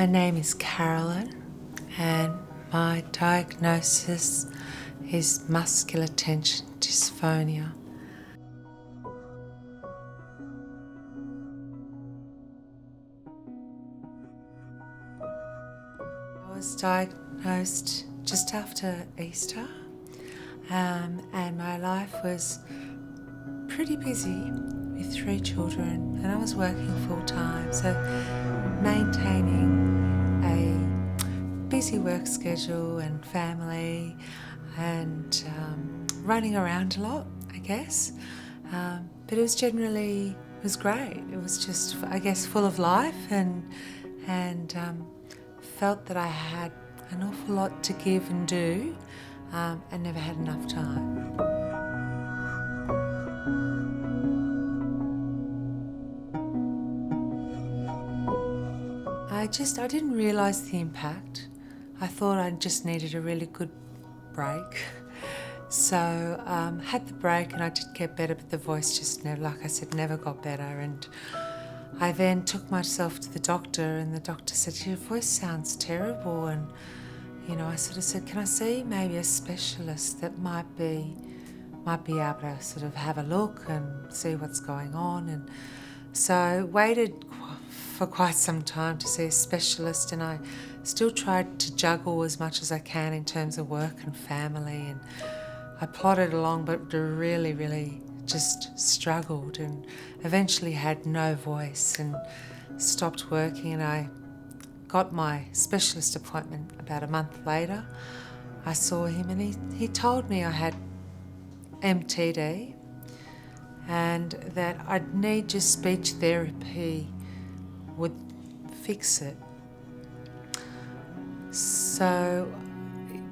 My name is Carolyn and my diagnosis is muscular tension dysphonia. I was diagnosed just after Easter, and my life was pretty busy with 3 children, and I was working full time, so maintaining a busy work schedule and family and running around a lot, I guess. But it was great. It was just, I guess, full of life and felt that I had an awful lot to give and do, and never had enough time. I didn't realise the impact. I thought I just needed a really good break. So had the break and I did get better, but the voice just never, like I said, never got better. And I then took myself to the doctor, and the doctor said, "Your voice sounds terrible." And I sort of said, "Can I see maybe a specialist that might be able to sort of have a look and see what's going on?" And so I waited for quite some time to see a specialist, and I still tried to juggle as much as I can in terms of work and family, and I plodded along but really just struggled, and eventually had no voice and stopped working. And I got my specialist appointment about a month later. I saw him and he told me I had MTD and that I'd need just speech therapy would fix it. So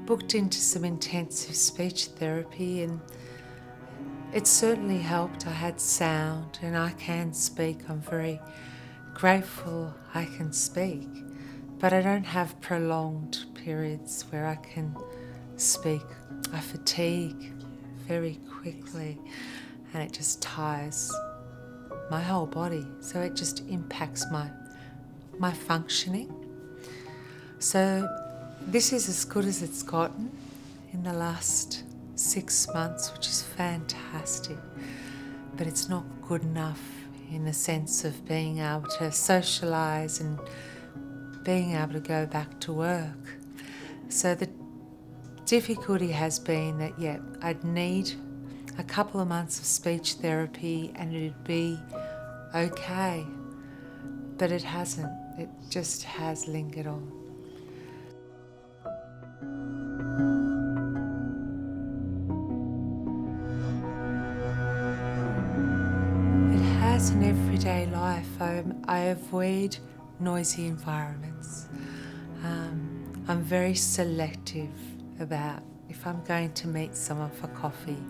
booked into some intensive speech therapy, and it certainly helped. I had sound and I can speak. I'm very grateful I can speak, but I don't have prolonged periods where I can speak. I fatigue very quickly and it just tires my whole body, so it just impacts my functioning. So this is as good as it's gotten in the last 6 months, which is fantastic, but it's not good enough in the sense of being able to socialise and being able to go back to work. So the difficulty has been that, I'd need a couple of months of speech therapy and it'd be okay, but it hasn't. It just has lingered on. As in everyday life, I avoid noisy environments. I'm very selective about if I'm going to meet someone for coffee,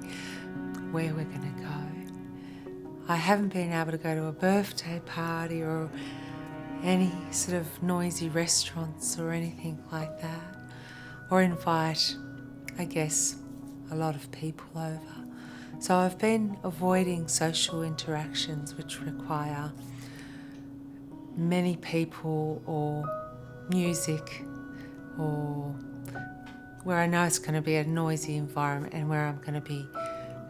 where we're going to go. I haven't been able to go to a birthday party or any sort of noisy restaurants or anything like that, or invite, I guess, a lot of people over. So I've been avoiding social interactions which require many people or music, or where I know it's going to be a noisy environment and where I'm going to be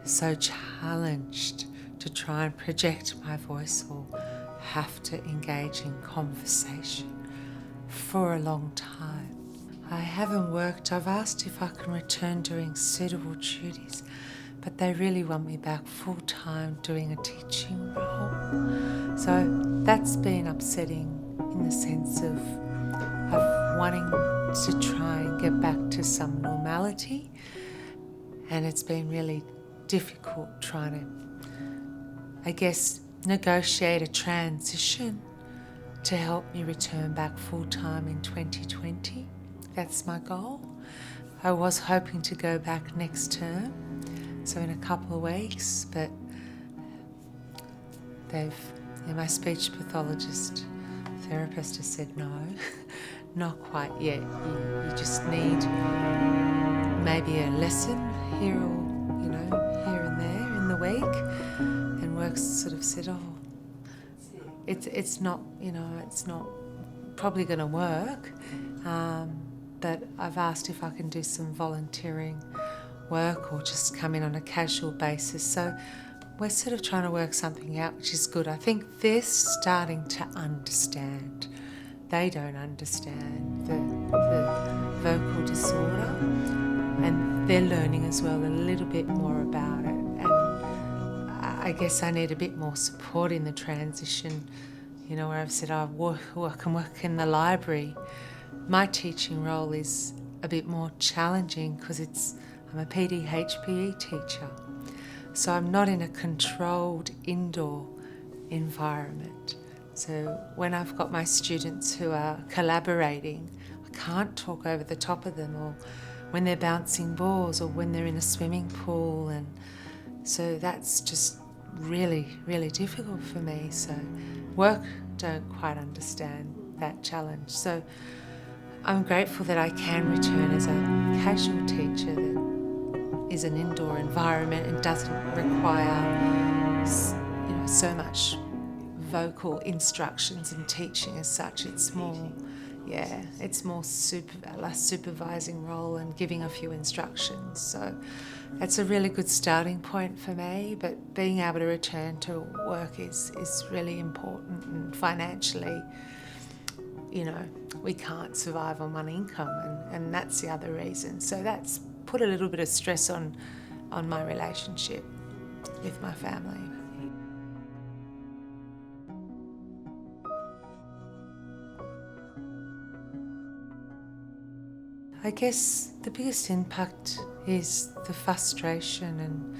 so challenged to try and project my voice or have to engage in conversation for a long time. I haven't worked. I've asked if I can return doing suitable duties, but they really want me back full-time doing a teaching role. So that's been upsetting in the sense of wanting to try and get back to some normality, and it's been really difficult trying to, I guess, negotiate a transition to help me return back full-time in 2020. That's my goal. I was hoping to go back next term, so in a couple of weeks, but my speech pathologist therapist has said no, not quite yet. You just need maybe a lesson here and there in the week, and work's sort of said, it's not probably going to work, but I've asked if I can do some volunteering work or just come in on a casual basis. So we're sort of trying to work something out, which is good. I think they're starting to understand. They don't understand the vocal disorder, and they're learning as well a little bit more about it. And I guess I need a bit more support in the transition, you know, where I've said I can work in the library. My teaching role is a bit more challenging because I'm a PDHPE teacher. So I'm not in a controlled indoor environment. So when I've got my students who are collaborating, I can't talk over the top of them, or when they're bouncing balls, or when they're in a swimming pool. And so that's just really, really difficult for me. So work don't quite understand that challenge. So I'm grateful that I can return as a casual teacher that is an indoor environment and doesn't require, you know, so much vocal instructions and teaching as such. It's more, it's more less supervising role and giving a few instructions. So that's a really good starting point for me, but being able to return to work is really important. And financially, you know, we can't survive on one income, and that's the other reason. So that's put a little bit of stress on my relationship with my family. I guess the biggest impact is the frustration and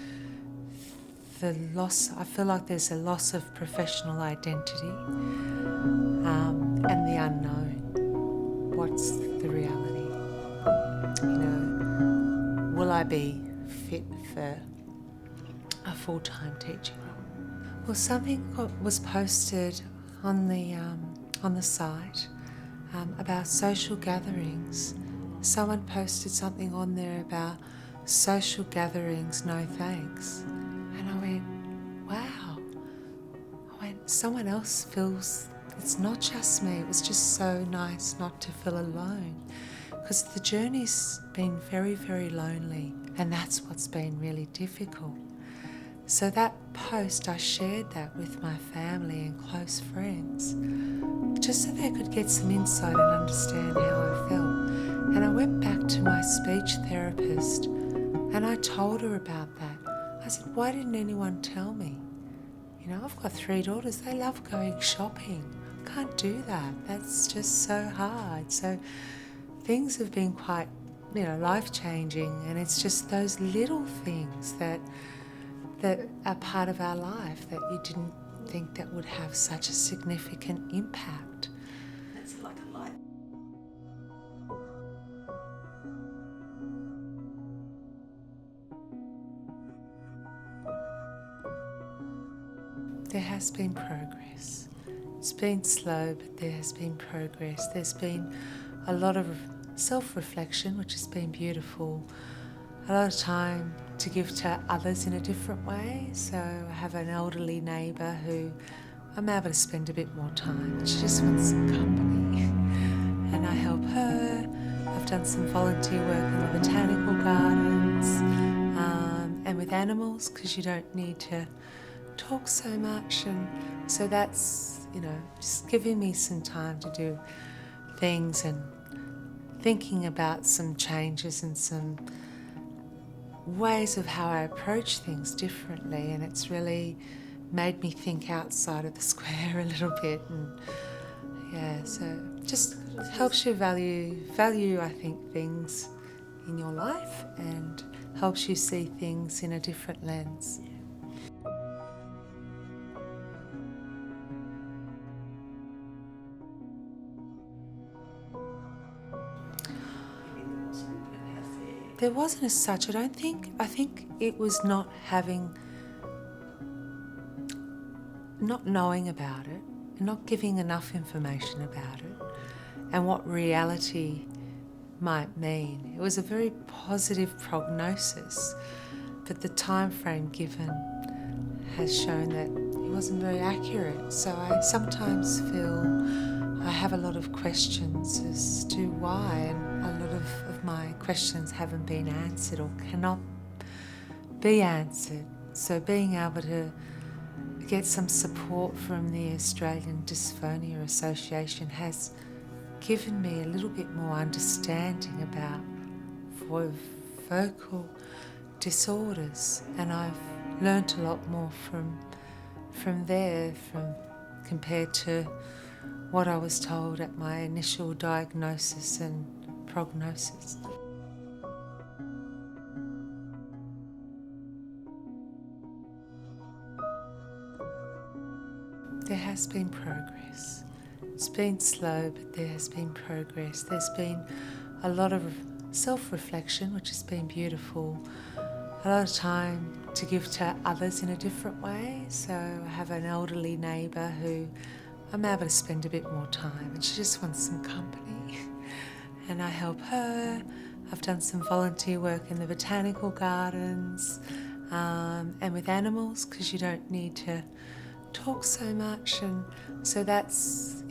the loss. I feel like there's a loss of professional identity, and the unknown. What's the reality? You know, will I be fit for a full-time teaching role? Well, something was posted on the site about social gatherings. Someone posted something on there about social gatherings, no thanks. And I went, wow. Someone else feels, it's not just me. It was just so nice not to feel alone, because the journey's been very, very lonely, and that's what's been really difficult. So that post, I shared that with my family and close friends, just so they could get some insight and understand how I felt. And I went back to my speech therapist and I told her about that. I said, why didn't anyone tell me? You know, I've got 3 daughters. They love going shopping. I can't do that. That's just so hard. So things have been quite, you know, life-changing, and it's just those little things that are part of our life that you didn't think that would have such a significant impact. It's like a light. There has been progress. It's been slow, but there has been progress. There's been a lot of self-reflection, which has been beautiful. A lot of time to give to others in a different way. So I have an elderly neighbour who I'm able to spend a bit more time. She just wants some company. And I help her. I've done some volunteer work in the botanical gardens and with animals, because you don't need to talk so much. And so that's, you know, just giving me some time to do things and thinking about some changes and some ways of how I approach things differently. And it's really made me think outside of the square a little bit. And yeah, so just helps you value, I think, things in your life, and helps you see things in a different lens. There wasn't as such, I don't think. I think it was not knowing about it, and not giving enough information about it, and what reality might mean. It was a very positive prognosis, but the time frame given has shown that it wasn't very accurate. So I sometimes feel I have a lot of questions as to why, and a lot of my questions haven't been answered or cannot be answered. So being able to get some support from the Australian Dysphonia Association has given me a little bit more understanding about vocal disorders, and I've learnt a lot more from there compared to what I was told at my initial diagnosis and prognosis. There has been progress. It's been slow, but there has been progress. There's been a lot of self-reflection, which has been beautiful. A lot of time to give to others in a different way. So I have an elderly neighbour who I'm able to spend a bit more time, and she just wants some company. And I help her. I've done some volunteer work in the botanical gardens and with animals, because you don't need to talk so much, and so that's,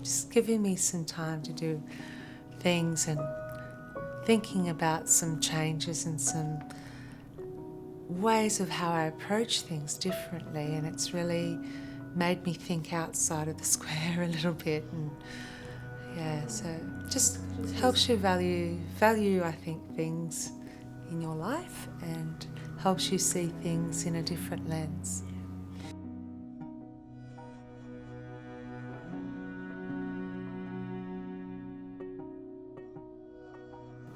just giving me some time to do things and thinking about some changes and some ways of how I approach things differently, and it's really made me think outside of the square a little bit, and so just helps you value I think things in your life, and helps you see things in a different lens.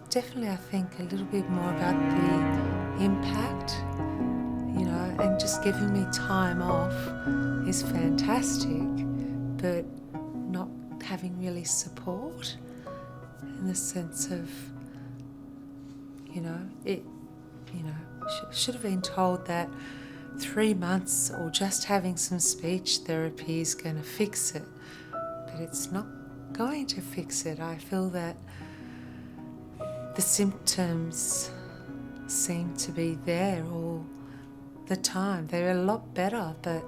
Definitely, I think a little bit more about the impact, and just giving me time off is fantastic, but not having really support in the sense of, should have been told that 3 months or just having some speech therapy is going to fix it, but it's not going to fix it. I feel that the symptoms seem to be there all the time. They're a lot better, but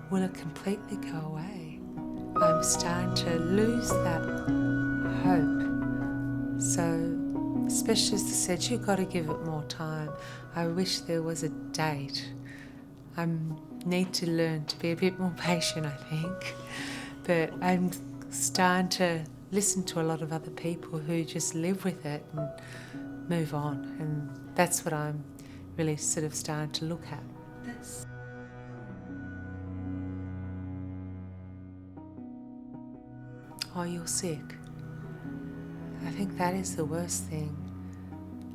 will it completely go away? I'm starting to lose that hope. So, especially as I said, you've got to give it more time. I wish there was a date. I need to learn to be a bit more patient, I think. But I'm starting to listen to a lot of other people who just live with it and move on, and that's what I'm really sort of starting to look at. Oh, you're sick. I think that is the worst thing.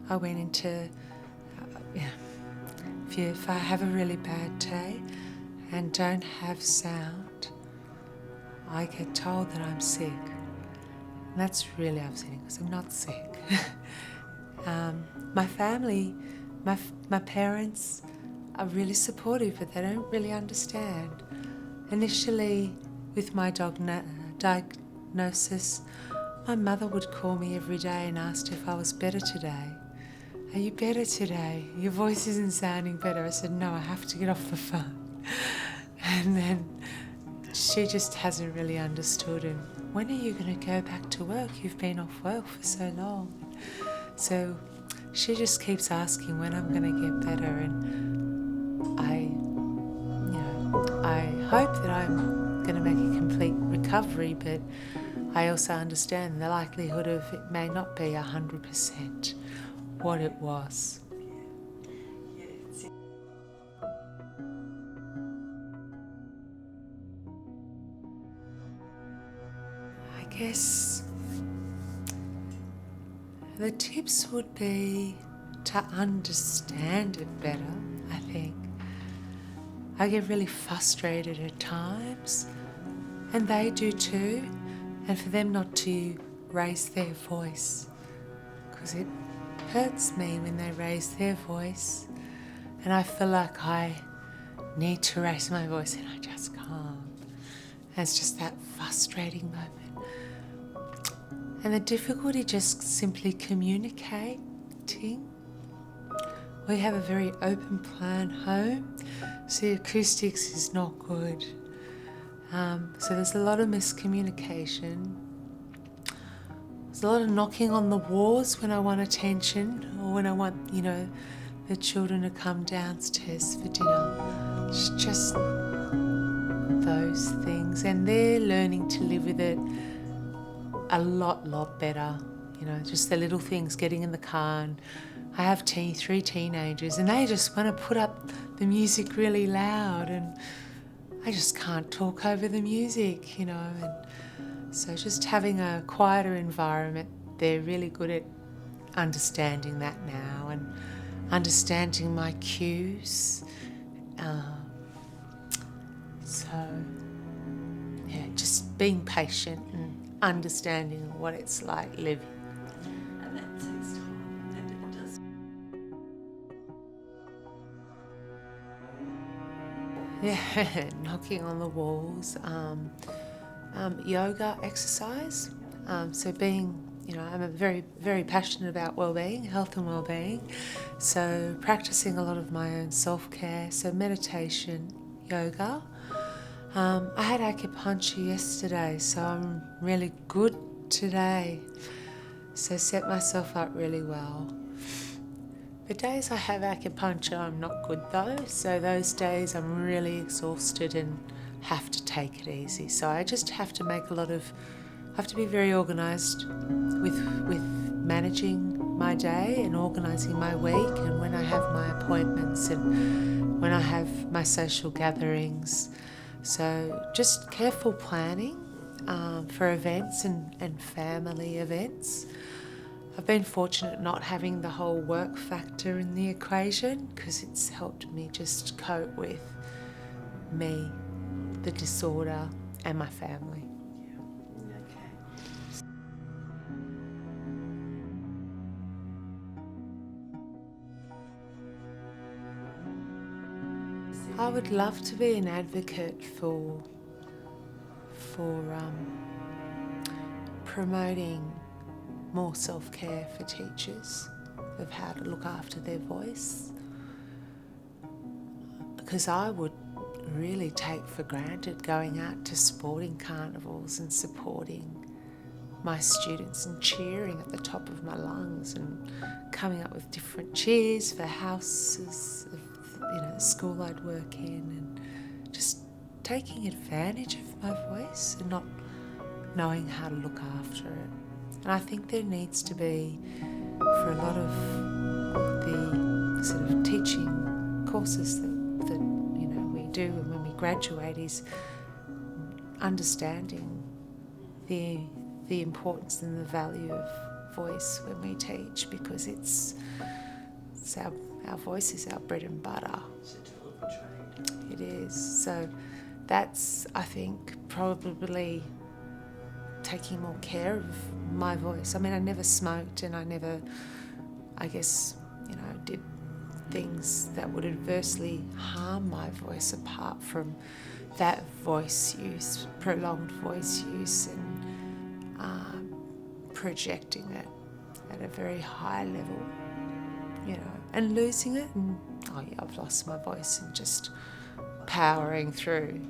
I went into, if I have a really bad day and don't have sound, I get told that I'm sick. And that's really upsetting because I'm not sick. My family, my parents are really supportive, but they don't really understand. Initially, with my diagnosis, my mother would call me every day and asked if I was better today. Are you better today? Your voice isn't sounding better. I said, no, I have to get off the phone. And then she just hasn't really understood. And when are you going to go back to work? You've been off work for so long. So she just keeps asking when I'm going to get better. And I hope that I'm going to make a complete recovery, but I also understand the likelihood of it may not be 100% what it was. I guess the tips would be to understand it better, I think. I get really frustrated at times, and they do too, and for them not to raise their voice, because it hurts me when they raise their voice, and I feel like I need to raise my voice and I just can't. And it's just that frustrating moment. And the difficulty just simply communicating. We have a very open plan home, so the acoustics is not good. So there's a lot of miscommunication. There's a lot of knocking on the walls when I want attention, or when I want, the children to come downstairs for dinner. It's just those things, and they're learning to live with it a lot better. Just the little things, getting in the car. And I have 3 teenagers, and they just want to put up the music really loud, and I just can't talk over the music, and so just having a quieter environment, they're really good at understanding that now and understanding my cues. Just being patient and understanding what it's like living. And that takes time. It does. Yeah, knocking on the walls, yoga exercise. So being, I'm a very, very passionate about well-being, health and well-being. So practicing a lot of my own self-care, so meditation, yoga. I had acupuncture yesterday, so I'm really good today. So set myself up really well. The days I have acupuncture, I'm not good though. So those days I'm really exhausted and have to take it easy. So I just have to have to be very organised with managing my day and organising my week, and when I have my appointments and when I have my social gatherings. So just careful planning for events and family events. I've been fortunate not having the whole work factor in the equation, because it's helped me just cope with me, the disorder, and my family. I would love to be an advocate for promoting more self-care for teachers, of how to look after their voice, because I would really take for granted going out to sporting carnivals and supporting my students and cheering at the top of my lungs and coming up with different cheers for houses of the school I'd work in, and just taking advantage of my voice and not knowing how to look after it. And I think there needs to be, for a lot of the sort of teaching courses that we do and when we graduate, is understanding the importance and the value of voice when we teach, because it's our voice is our bread and butter. It's a tool of trade. It is. So that's, I think, probably taking more care of my voice. I mean, I never smoked, and I never, did things that would adversely harm my voice, apart from that voice use, prolonged voice use, and projecting it at a very high level, and losing it, and I've lost my voice, and just powering through.